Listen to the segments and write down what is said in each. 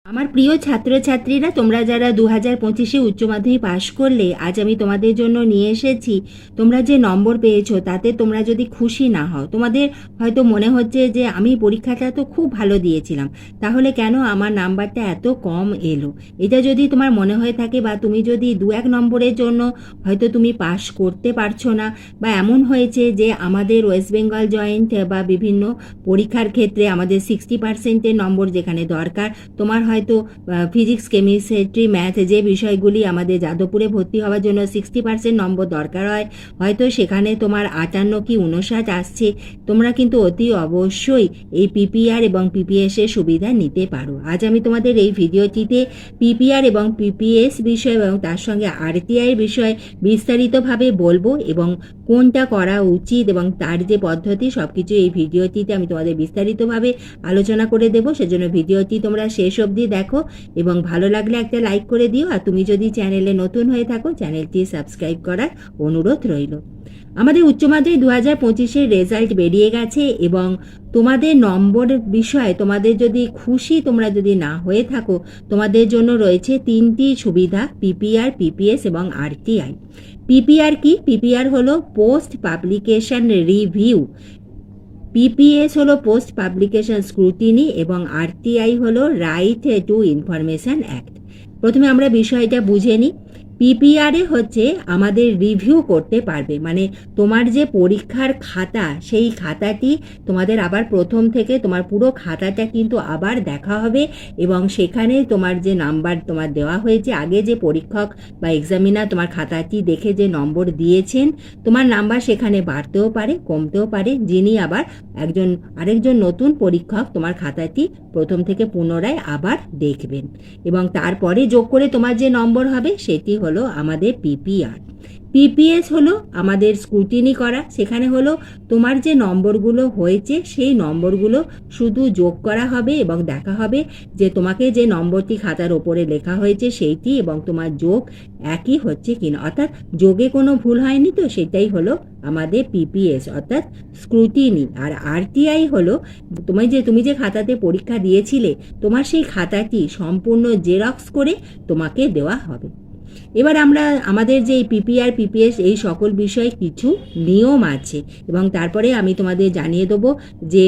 আমার প্রিয় ছাত্রছাত্রীরা, তোমরা যারা 2025-এ উচ্চ মাধ্যমিক পাশ করলে, আজ আমি তোমাদের জন্য নিয়ে এসেছি। তোমরা যে নম্বর পেয়েছো তাতে তোমরা যদি খুশি না হও, তোমাদের হয়তো মনে হচ্ছে যে আমি পরীক্ষাটা তো খুব ভালো দিয়েছিলাম, তাহলে কেন আমার নাম্বারটা এত কম এলো। এটা যদি তোমার মনে হয়ে থাকে, বা তুমি যদি 2-1 নম্বরের জন্য হয়তো তুমি পাশ করতে পারছো না, বা এমন হয়েছে যে আমাদের ওয়েস্ট বেঙ্গল জয়েন্ট বা বিভিন্ন পরীক্ষার ক্ষেত্রে আমাদের 60%-এর নম্বর যেখানে দরকার, তোমার হয়তো ফিজিক্স, কেমিস্ট্রি, ম্যাথ যে বিষয়গুলি আমাদের যাদবপুরে ভর্তি হওয়ার জন্য 60% নম্বর দরকার হয়, হয়তো সেখানে তোমার 58 কি 59 আসছে। তোমরা কিন্তু অতি অবশ্যই এই পিপিআর এবং পিপিএস এর সুবিধা নিতে পারো। আজ আমি তোমাদের এই ভিডিওটিতে পিপিআর এবং পিপিএস বিষয় এবং তার সঙ্গে আরটিআই বিষয় বিস্তারিতভাবে বলবো, এবং কোনটা করা উচিত এবং তার যে পদ্ধতি সবকিছু এই ভিডিওটিতে আমি তোমাদের বিস্তারিতভাবে আলোচনা করে দেবো। সেজন্য ভিডিওটি তোমরা শেষ অবধি দেখো, এবং ভালো লাগলে একটা লাইক করে দিও। আর তুমি যদি চ্যানেলে নতুন হয়ে থাকো, চ্যানেলটি সাবস্ক্রাইব করার অনুরোধ রইল। আমাদের উচ্চ মাধ্যমিক 2025-এর রেজাল্ট বেরিয়ে গেছে, এবং তোমাদের নম্বর বিষয়ে তোমাদের যদি খুশি তোমরা যদি না হয়ে থাকো, তোমাদের জন্য রয়েছে 3টি সুবিধা: পিপিআর, পিপিএস এবং আরটিআই। পিপিআর কি? পিপিআর হলো পোস্ট পাবলিকেশন রিভিউ, পিপিএস হলো পোস্ট পাবলিকেশন স্ক্রুটিনি, এবং আরটিআই হলো রাইট টু ইনফরমেশন অ্যাক্ট। প্রথমে আমরা বিষয়টা বুঝে নিই। পিপিআরে হচ্ছে আমাদের রিভিউ করতে পারবে, মানে তোমার যে পরীক্ষার খাতা, সেই খাতাটি তোমাদের আবার প্রথম থেকে তোমার পুরো খাতাটা কিন্তু আবার দেখা হবে, এবং সেখানে তোমার যে নাম্বার তোমার দেওয়া হয়েছে, আগে যে পরীক্ষক বা এক্সামিনার তোমার খাতাটি দেখে যে নম্বর দিয়েছেন, তোমার নাম্বার সেখানে বাড়তেও পারে, কমতেও পারে। যিনি আবার আরেকজন নতুন পরীক্ষক তোমার খাতাটি প্রথম থেকে পুনরায় আবার দেখবেন, এবং তারপরে যোগ করে তোমার যে নম্বর হবে সেটি হলো আমাদের পিপিআর। পিপিএস হলো আমাদের স্ক্রুটিনি করা, সেখানে হলো তোমার যে নম্বরগুলো হয়েছে সেই নম্বরগুলো শুধু যোগ করা হবে, এবং দেখা হবে যে তোমাকে যে নম্বরটি খাতার ওপরে লেখা হয়েছে সেইটি এবং তোমার যোগ একই হচ্ছে কিনা, অর্থাৎ যোগে কোনো ভুল হয়নি তো, সেটাই হলো আমাদের পিপিএস অর্থাৎ স্ক্রুটিনি। আর আরটিআই হলো তুমি যে খাতাতে পরীক্ষা দিয়েছিলে, তোমার সেই খাতাটি সম্পূর্ণ জেরক্স করে তোমাকে দেওয়া হবে। এবার আমরা আমাদের যে পিপিআর, পিপিএস এই সকল বিষয়ে কিছু নিয়ম আছে, এবং তারপরে আমি তোমাদের জানিয়ে দেবো যে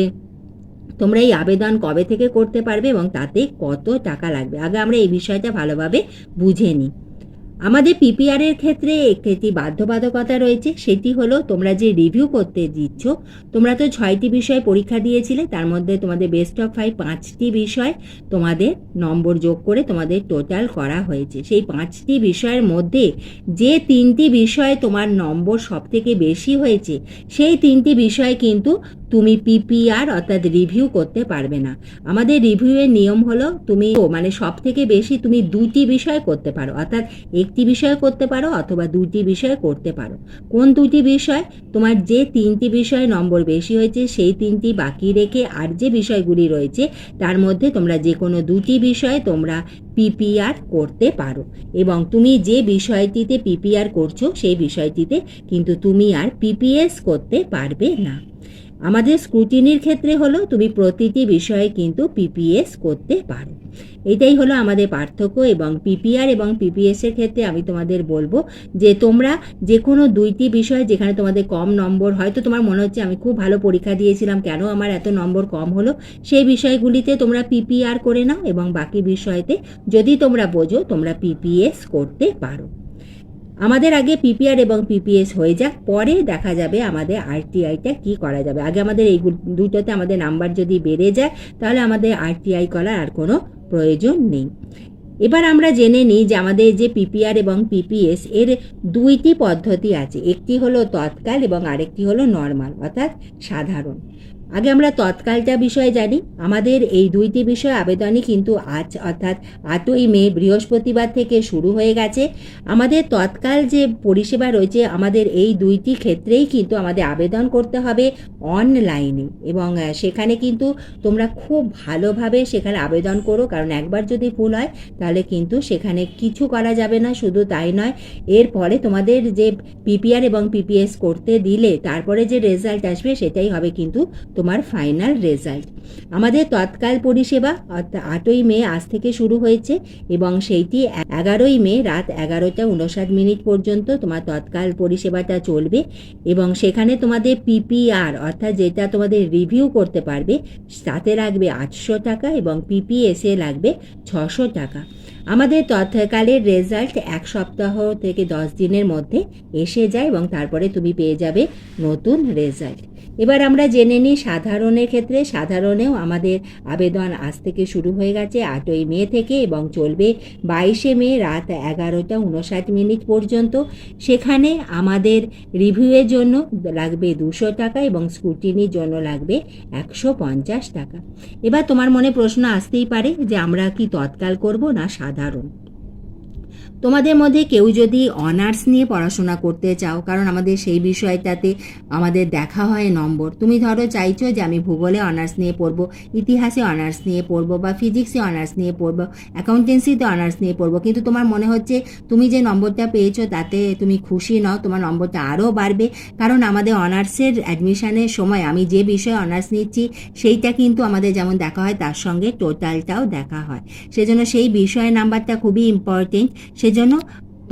তোমরা এই আবেদন কবে থেকে করতে পারবে এবং তাতে কত টাকা লাগবে। আগে আমরা এই বিষয়টা ভালোভাবে বুঝে নিই। আমাদের পিপিআরের ক্ষেত্রে একটি বাধ্যবাধকতা রয়েছে, সেটি হলো তোমরা যে রিভিউ করতে দিচ্ছ, তোমরা তো 6টি বিষয় পরীক্ষা দিয়েছিলে, তার মধ্যে তোমাদের বেস্ট অফ 5টি বিষয় তোমাদের নম্বর যোগ করে তোমাদের টোটাল করা হয়েছে। সেই 5টি বিষয়ের মধ্যে যে 3টি বিষয়ে তোমার নম্বর সব থেকে বেশি হয়েছে, সেই 3টি বিষয় কিন্তু তুমি পিপিআর অর্থাৎ রিভিউ করতে পারবে না। আমাদের রিভিউয়ের নিয়ম হলো তুমি মানে সব থেকে বেশি তুমি 2টি বিষয় করতে পারো, অর্থাৎ একটি বিষয় করতে পারো অথবা 2টি বিষয় করতে পারো। কোন 2টি বিষয়? তোমার যে 3টি বিষয় নম্বর বেশি হয়েছে সেই 3টি বাকি রেখে আর যে বিষয়গুলি রয়েছে তার মধ্যে তোমরা যে কোনো 2টি বিষয় তোমরা পিপিআর করতে পারো, এবং তুমি যে বিষয়টিতে পিপিআর করছো সেই বিষয়টিতে কিন্তু তুমি আর পিপিএস করতে পারবে না। আমাদের স্ক্রুটিনির ক্ষেত্রে হলো তুমি প্রতিটি বিষয়ে কিন্তু পিপিএস করতে পারো। এটাই হলো আমাদের পার্থক্য। এবং পিপিআর এবং পিপিএস এর ক্ষেত্রে আমি তোমাদের বলবো যে তোমরা যে কোনো 2টি বিষয় যেখানে তোমাদের কম নম্বর, হয়তো তোমার মনে হচ্ছে আমি খুব ভালো পরীক্ষা দিয়েছিলাম, কেন আমার এত নম্বর কম হলো, সেই বিষয়গুলিতে তোমরা পিপিআর করে নাও, এবং বাকি বিষয়তে যদি তোমরা বোঝো তোমরা পিপিএস করতে পারো। আমাদের আগে পিপিআর এবং পিপিএস হয়ে যাক, পরে দেখা যাবে আমাদের আরটিআইটা কি করা যাবে। আগে আমাদের এই দুটোতে আমাদের নাম্বার যদি বেড়ে যায়, তাহলে আমাদের আরটিআই করার আর কোনো প্রয়োজন নেই। এবার আমরা জেনে নিই যে আমাদের যে পিপিআর এবং পিপিএস এর 2টি পদ্ধতি আছে, একটি হলো তৎকাল এবং আরেকটি হলো নর্মাল অর্থাৎ সাধারণ। আগে আমরা তৎকালটা বিষয়ে জানি। আমাদের এই 2টি বিষয় আবেদনই কিন্তু আজ অর্থাৎ 8ই মে বৃহস্পতিবার থেকে শুরু হয়ে গেছে। আমাদের তৎকাল যে পরিষেবা রয়েছে, আমাদের এই 2টি ক্ষেত্রেই কিন্তু আমাদের আবেদন করতে হবে অনলাইনে, এবং সেখানে কিন্তু তোমরা খুব ভালোভাবে সেখানে আবেদন করো, কারণ একবার যদি ভুল হয় তাহলে কিন্তু সেখানে কিছু করা যাবে না। শুধু তাই নয়, এর ফলে তোমাদের যে পিপিআর এবং পিপিএস করতে দিলে তারপরে যে রেজাল্ট আসবে সেটাই হবে কিন্তু তোমার ফাইনাল রেজাল্ট। আমাদের তৎকাল পরিষেবা অর্থাৎ 8ই মে আজ থেকে শুরু হয়েছে এবং সেইটি 11ই মে রাত 11:59 পর্যন্ত তোমার তৎকাল পরিষেবাটা চলবে এবং সেখানে তোমাদের পিপিআর অর্থাৎ যেটা তোমাদের রিভিউ করতে পারবে তাতে লাগবে 800 টাকা এবং পিপিএসে লাগবে 600 টাকা। আমাদের তৎকালের রেজাল্ট 1 সপ্তাহ থেকে 10 দিনের মধ্যে এসে যায় এবং তারপরে তুমি পেয়ে যাবে নতুন রেজাল্ট। এবার আমরা জেনে নিই সাধারণের ক্ষেত্রে। সাধারণেও আমাদের আবেদন আজ থেকে শুরু হয়ে গেছে 8ই মে থেকে এবং চলবে 22শে মে রাত 11:59 পর্যন্ত। সেখানে আমাদের রিভিউয়ের জন্য লাগবে 200 টাকা এবং স্ক্রুটিনির জন্য লাগবে 150 টাকা। এবার তোমার মনে প্রশ্ন আসতেই পারে যে আমরা কি তৎকাল করব না সাধারণ। তোমাদের মধ্যে কেউ যদি অনার্স নিয়ে পড়াশোনা করতে চাও, কারণ আমাদের সেই বিষয়টাতে আমাদের দেখা হয় নম্বর, তুমি ধরো চাইছো যে আমি ভূগোলে অনার্স নিয়ে পড়বো, ইতিহাসে অনার্স নিয়ে পড়বো বা ফিজিক্সে অনার্স নিয়ে পড়বো, অ্যাকাউন্টেন্সিতে অনার্স নিয়ে পড়বো, কিন্তু তোমার মনে হচ্ছে তুমি যে নম্বরটা পেয়েছো তাতে তুমি খুশি নও, তোমার নম্বরটা আরও বাড়বে, কারণ আমাদের অনার্সের অ্যাডমিশনের সময় আমি যে বিষয়ে অনার্স নিচ্ছি সেইটা কিন্তু আমাদের যেমন দেখা হয় তার সঙ্গে টোটালটাও দেখা হয়। সেজন্য সেই বিষয়ের নাম্বারটা খুবই ইম্পর্টেন্ট। সেজন্য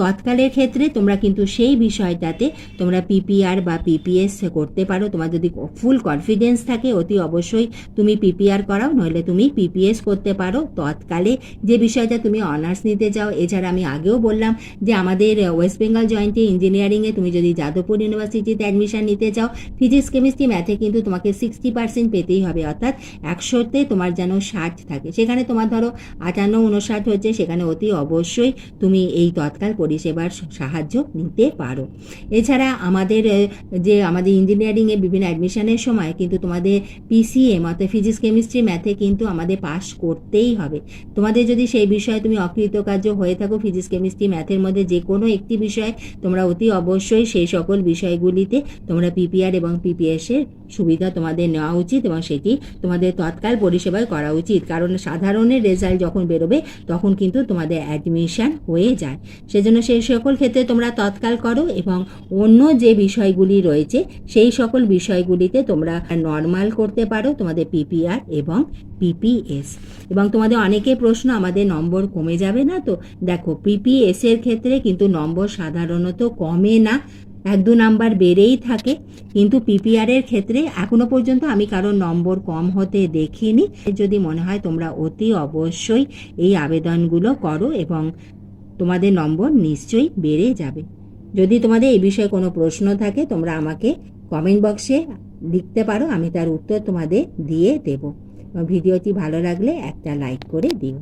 তৎকালের ক্ষেত্রে তোমরা কিন্তু সেই বিষয়টাতে তোমরা পিপিআর বা পিপিএস করতে পারো। তোমার যদি ফুল কনফিডেন্স থাকে অতি অবশ্যই তুমি পিপিআর করাও, নইলে তুমি পিপিএস করতে পারো তৎকালে যে বিষয়টা তুমি অনার্স নিতে চাও। এছাড়া আমি আগেও বললাম যে আমাদের ওয়েস্ট বেঙ্গল জয়েন্টে ইঞ্জিনিয়ারিংয়ে তুমি যদি যাদবপুর ইউনিভার্সিটিতে অ্যাডমিশন নিতে চাও, ফিজিক্স কেমিস্ট্রি ম্যাথে কিন্তু তোমাকে 60% পেতেই হবে, অর্থাৎ 100তে তোমার যেন 60 থাকে। সেখানে তোমার ধরো 58-59 হচ্ছে, সেখানে অতি অবশ্যই তুমি এই তৎকাল পরিষেবার সাহায্য নিতে পারো। এছাড়া আমাদের ইঞ্জিনিয়ারিংয়ে বিভিন্ন অ্যাডমিশনের সময় কিন্তু তোমাদের পিসিএম অর্থাৎ ফিজিক্স কেমিস্ট্রি ম্যাথে কিন্তু আমাদের পাস করতেই হবে। তোমাদের যদি সেই বিষয়ে তুমি অকৃতকার্য হয়ে থাকো ফিজিক্স কেমিস্ট্রি ম্যাথের মধ্যে যে কোনো একটি বিষয়, তোমরা অতি অবশ্যই সেই সকল বিষয়গুলিতে তোমরা পিপিআর এবং পিপিএসের সুবিধা তোমাদের নেওয়া উচিত এবং সেটি তোমাদের তৎকাল পরিষেবায় করা উচিত, কারণ সাধারণের রেজাল্ট যখন বেরোবে তখন কিন্তু তোমাদের অ্যাডমিশন হয়ে যায়। সেজন্য সেই সকল ক্ষেত্রে তোমরা তৎকাল করো এবং অন্য যে বিষয়গুলি রয়েছে সেই সকল বিষয়গুলিতে তোমরা নর্মাল করতে পারো তোমাদের পিপিআর এবং পিপিএস। এবং তোমাদের অনেকে প্রশ্ন আমাদের নম্বর কমে যাবে না তো? দেখো, পিপিএস এর ক্ষেত্রে কিন্তু নম্বর সাধারণত কমে না, 1-2 নাম্বার বেড়েই থাকে, কিন্তু পিপিআর এর ক্ষেত্রে এখনো পর্যন্ত আমি কারোর নম্বর কম হতে দেখিনি। যদি মনে হয় তোমরা অতি অবশ্যই এই আবেদনগুলো করো এবং তোমাদের নম্বর নিশ্চয়ই বেড়ে যাবে। যদি তোমাদের এই বিষয়ে কোনো প্রশ্ন থাকে তোমরা আমাকে কমেন্ট বক্সে লিখতে পারো, আমি তার উত্তর তোমাদের দিয়ে দেব। ভিডিওটি ভালো লাগলে একটা লাইক করে দিও।